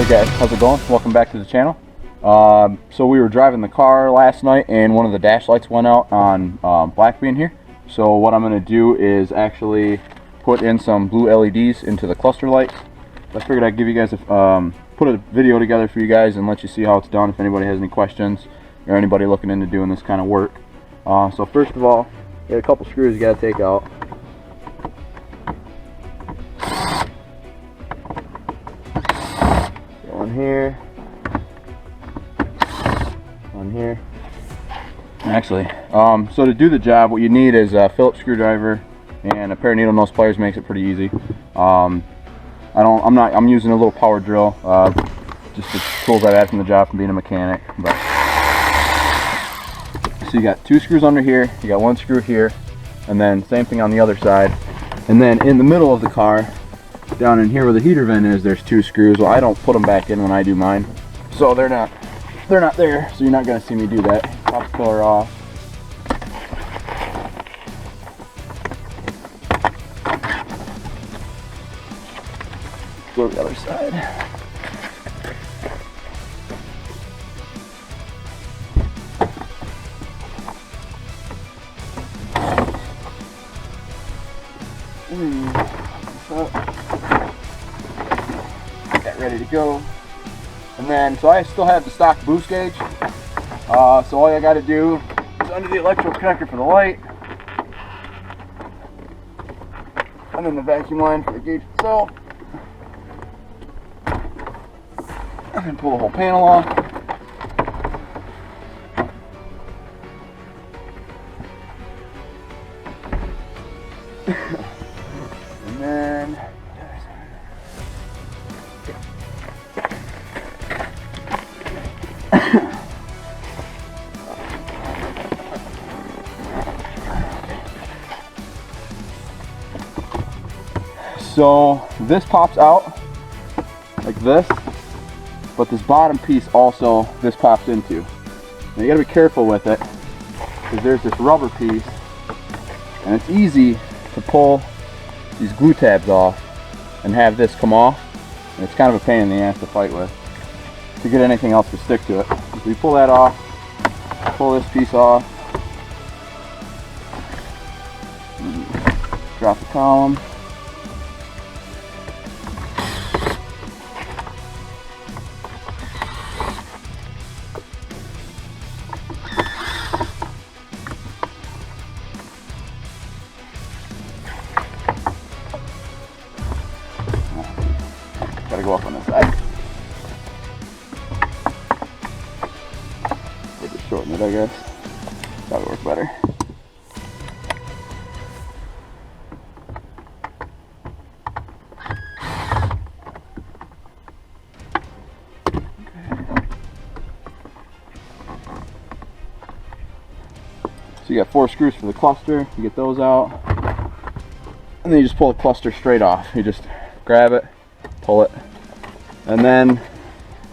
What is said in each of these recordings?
Hey guys, how's it going? Welcome back to the channel. So we were driving the car last night and one of the dash lights went out on black being here. So what I'm going to do is actually put in some blue LEDs into the cluster lights. I figured I'd give you guys put a video together for you guys and let you see how it's done if anybody has any questions or anybody looking into doing this kind of work. So first of all, you got a couple screws you got to take out. One here, one here. Actually, so to do the job, what you need is a Phillips screwdriver and a pair of needle nose pliers. Makes it pretty easy. I'm using a little power drill, just the tools I've had from the job from being a mechanic. But so you got two screws under here, you got one screw here, and then same thing on the other side. And then in the middle of the car, down in here where the heater vent is, there's two screws. Well, I don't put them back in when I do mine, so they're not there, so you're not going to see me do that. Pop the pillar off. Go to the other side. Get ready to go. And then, so I still have the stock boost gauge. So all I got to do is undo the electrical connector for the light, and then the vacuum line for the gauge itself, and then pull the whole panel off. And then so this pops out like this, but this bottom piece also, this pops into. Now you gotta be careful with it, because there's this rubber piece, and it's easy to pull these glue tabs off and have this come off, and it's kind of a pain in the ass to fight with to get anything else to stick to it. So you pull that off, pull this piece off, drop the column, gotta go up on this side. We'll just shorten it, I guess. That would work better. So you got 4 screws for the cluster. You get those out, and then you just pull the cluster straight off. You just grab it, pull it, and then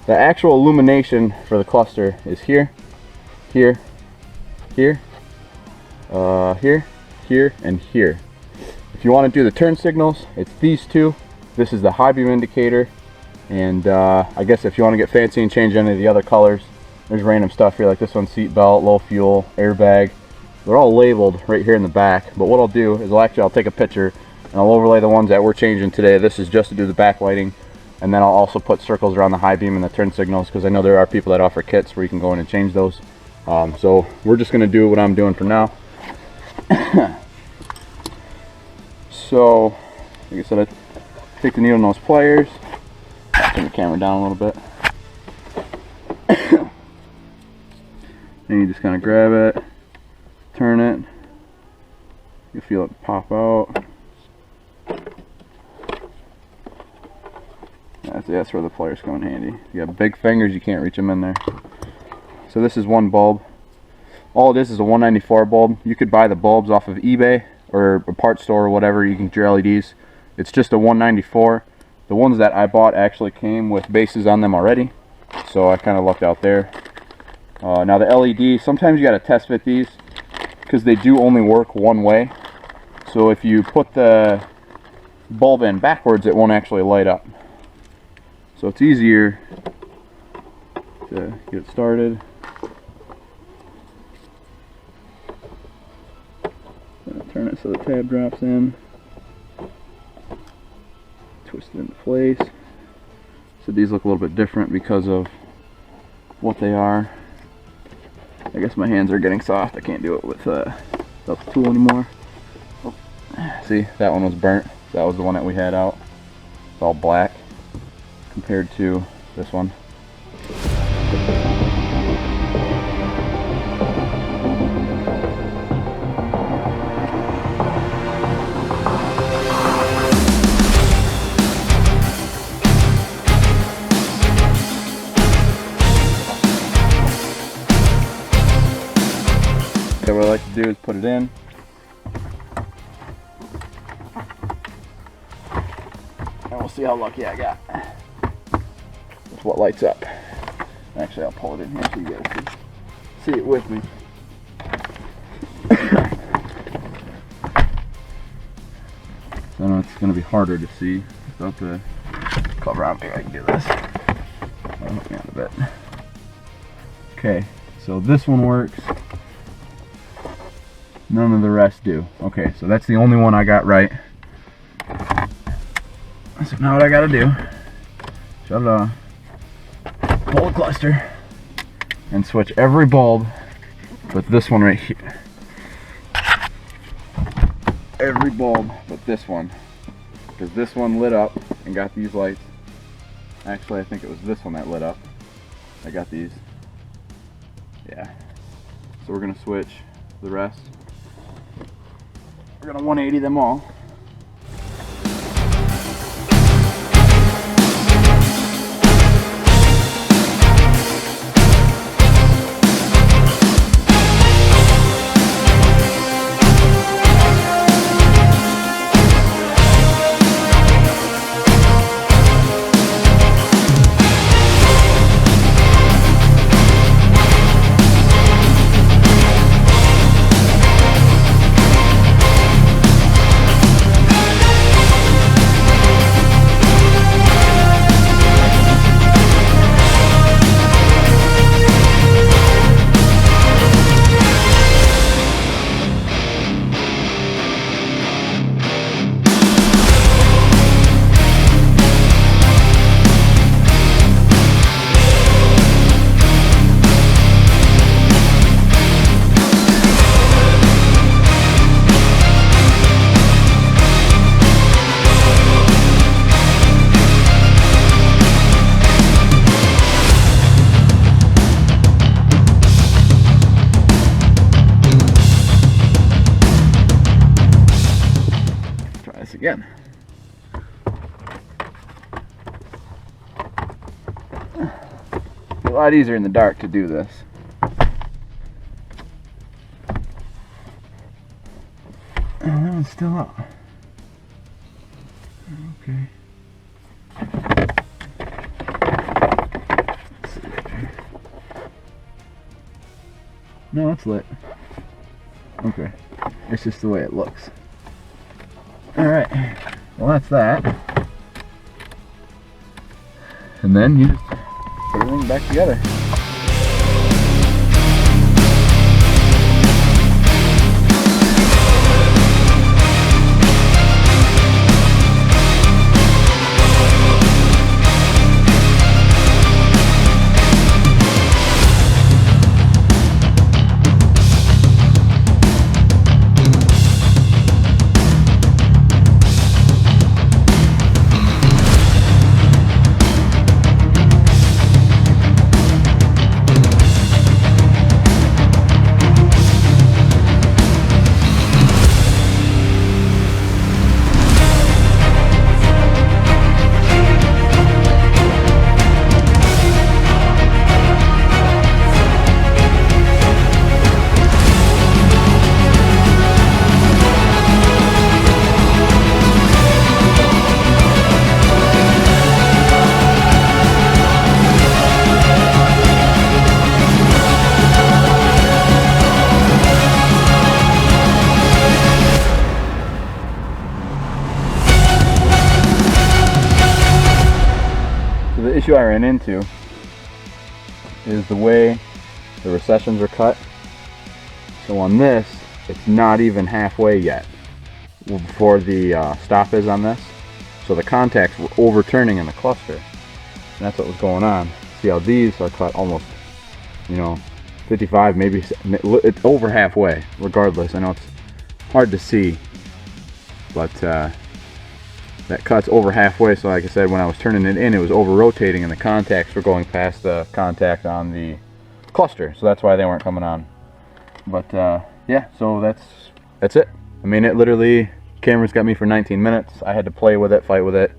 the actual illumination for the cluster is here, here, here, here, here, and here. If you want to do the turn signals, it's these two. This is the high beam indicator, and I guess if you want to get fancy and change any of the other colors, there's random stuff here, like this one, seat belt, low fuel, airbag. They're all labeled right here in the back, but what I'll do is I'll take a picture and I'll overlay the ones that we're changing today. This is just to do the backlighting, and then I'll also put circles around the high beam and the turn signals, because I know there are people that offer kits where you can go in and change those. So we're just going to do what I'm doing for now. So like I said, I take the needle nose pliers, I'll turn the camera down a little bit. Then you just kind of grab it, turn it, you feel it pop out. That's where the pliers come in handy. You got big fingers, you can't reach them in there. So this is one bulb. All it is a 194 bulb. You could buy the bulbs off of eBay or a parts store or whatever. You can get your LEDs. It's just a 194. The ones that I bought actually came with bases on them already, so I kind of lucked out there. Now the LED, sometimes you got to test fit these because they do only work one way. So if you put the bulb in backwards, it won't actually light up. So it's easier to get it started. Turn it so the tab drops in. Twist it into place. So these look a little bit different because of what they are. I guess my hands are getting soft. I can't do it with the tool anymore. Oh. See, that one was burnt. That was the one that we had out. It's all black compared to this one. So what I like to do is put it in. And we'll see how lucky I got with what lights up. Actually, I'll pull it in here so you guys can see it with me. So I know it's going to be harder to see without the cover on. Maybe I can do this. That'll help me out a bit. Okay, so this one works. None of the rest do. Okay, so that's the only one I got right. So now what I gotta do, shut it off, pull the cluster, and switch every bulb but this one right here. Every bulb but this one. Because this one lit up and got these lights. Actually, I think it was this one that lit up. I got these. Yeah. So we're gonna switch the rest. We're gonna 180 them all. Again. It's a lot easier in the dark to do this. Oh, that one's still up. Okay. Let's see here. No, it's lit. Okay. It's just the way it looks. Alright, well that's that. And then you just put everything back together. issue I ran into is the way the recessions are cut. So on this, it's not even halfway yet before the stop is on this. So the contacts were overturning in the cluster. And that's what was going on. See how these are cut almost, you know, 55, maybe it's over halfway. Regardless, I know it's hard to see, but that cut's over halfway. So like I said, when I was turning it in, it was over rotating and the contacts were going past the contact on the cluster. So that's why they weren't coming on. But yeah, so that's it. I mean, it literally, camera's got me for 19 minutes. I had to play with it, fight with it.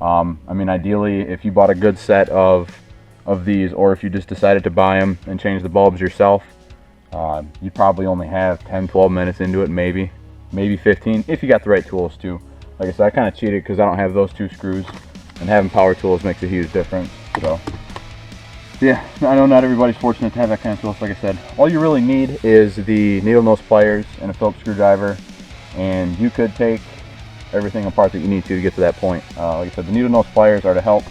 I mean, ideally, if you bought a good set of these, or if you just decided to buy them and change the bulbs yourself, you probably only have 10-12 minutes into it, maybe 15, if you got the right tools too. Like I said, I kind of cheated because I don't have those 2 screws, and having power tools makes a huge difference. So yeah, I know not everybody's fortunate to have that kind of tools. Like I said, all you really need is the needle nose pliers and a Phillips screwdriver, and you could take everything apart that you need to get to that point. Like I said, the needle nose pliers are to help,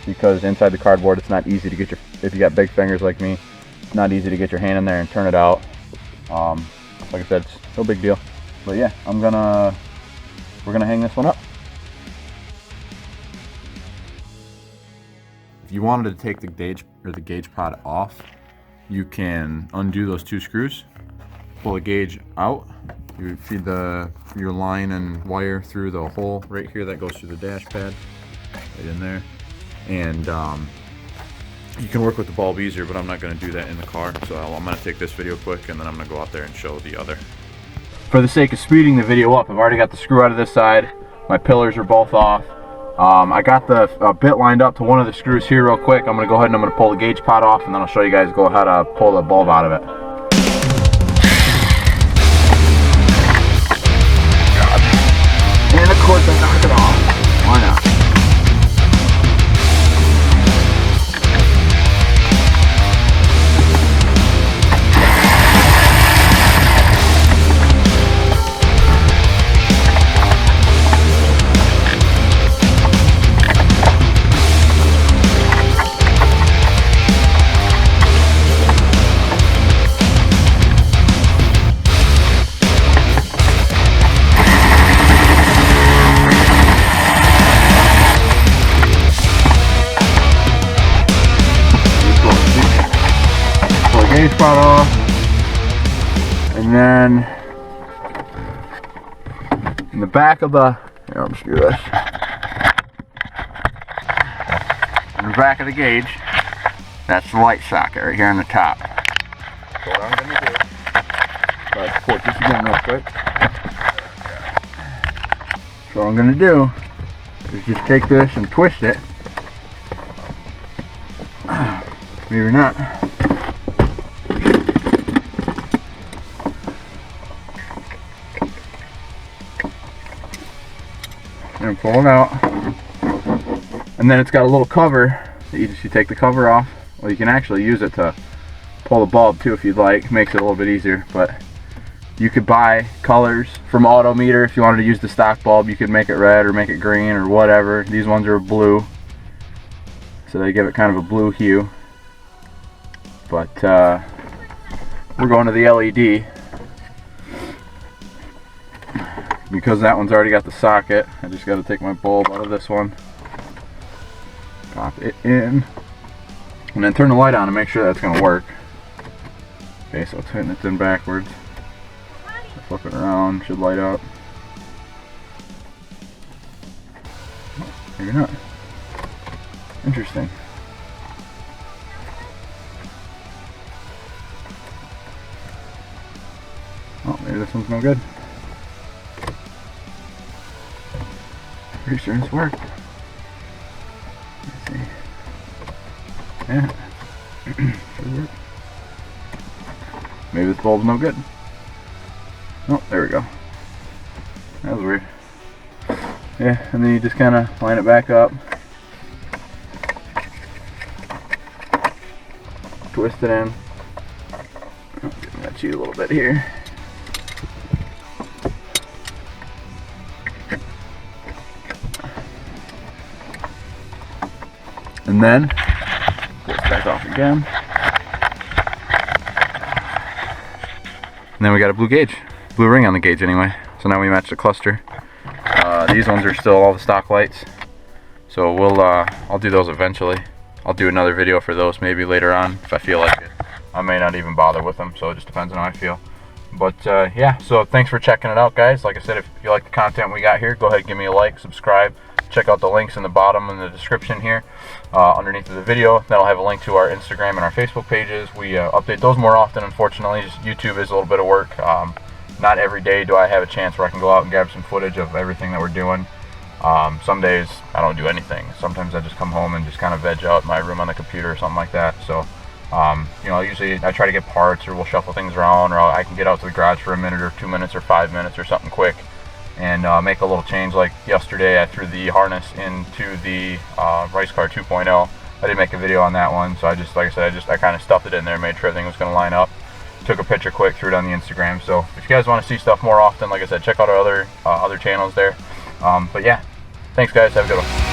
because inside the cardboard it's not easy to get your, if you got big fingers like me, it's not easy to get your hand in there and turn it out. Like I said, it's no big deal. But yeah, we're gonna hang this one up. If you wanted to take the gauge pod off, you can undo those 2 screws, pull the gauge out. You feed your line and wire through the hole right here that goes through the dash pad, right in there. And you can work with the bulb easier, but I'm not going to do that in the car. So I'm going to take this video quick, and then I'm going to go out there and show the other. For the sake of speeding the video up, I've already got the screw out of this side. My pillars are both off. I got the bit lined up to one of the screws here real quick. I'm going to go ahead and I'm going to pull the gauge pod off, and then I'll show you guys how to pull the bulb out of it. And of course I knock it off. Why not? Gauge pod off, and then in the back of the, here, I'll just do this. In the back of the gauge, that's the light socket right here on the top. So what I'm going to do, I'll put this again real quick. So what I'm going to do is just take this and twist it. Maybe not. And pull it out, and then it's got a little cover that you take the cover off. Well, you can actually use it to pull the bulb too if you'd like. Makes it a little bit easier. But you could buy colors from Autometer. If you wanted to use the stock bulb, you could make it red or make it green or whatever. These ones are blue, so they give it kind of a blue hue. But we're going to the LED, because that one's already got the socket. I just got to take my bulb out of this one, pop it in, and then turn the light on and make sure that's going to work. Okay, so it's hitting it in backwards. So flip it around, should light up. Maybe not. Interesting. Oh, maybe this one's no good. Pretty sure it's worked. Let's see. Yeah. Should work. Maybe this bulb's no good. Oh, there we go. That was weird. Yeah, and then you just kind of line it back up. Twist it in. Oh, getting that cheat a little bit here. And And then pull this back off again. And then we got a blue gauge, blue ring on the gauge anyway. So now we match the cluster. These ones are still all the stock lights. So we'll, I'll do those eventually. I'll do another video for those maybe later on if I feel like it. I may not even bother with them, so it just depends on how I feel. But yeah, so thanks for checking it out, guys. Like I said, if you like the content we got here, go ahead and give me a like, subscribe. Check out the links in the bottom in the description here underneath of the video. That'll have a link to our Instagram and our Facebook pages. We update those more often, unfortunately. Just YouTube is a little bit of work. Not every day do I have a chance where I can go out and grab some footage of everything that we're doing. Some days I don't do anything. Sometimes I just come home and just kind of veg out in my room on the computer or something like that. So you know, usually I try to get parts, or we'll shuffle things around, or I can get out to the garage for a minute or 2 minutes or 5 minutes or something quick and make a little change. Like yesterday I threw the harness into the race car 2.0. I did make a video on that one, so I just, like I said, I kind of stuffed it in there, made sure everything was going to line up, took a picture quick, threw it on the Instagram. So if you guys want to see stuff more often, like I said, check out our other channels there. But yeah, thanks guys, have a good one.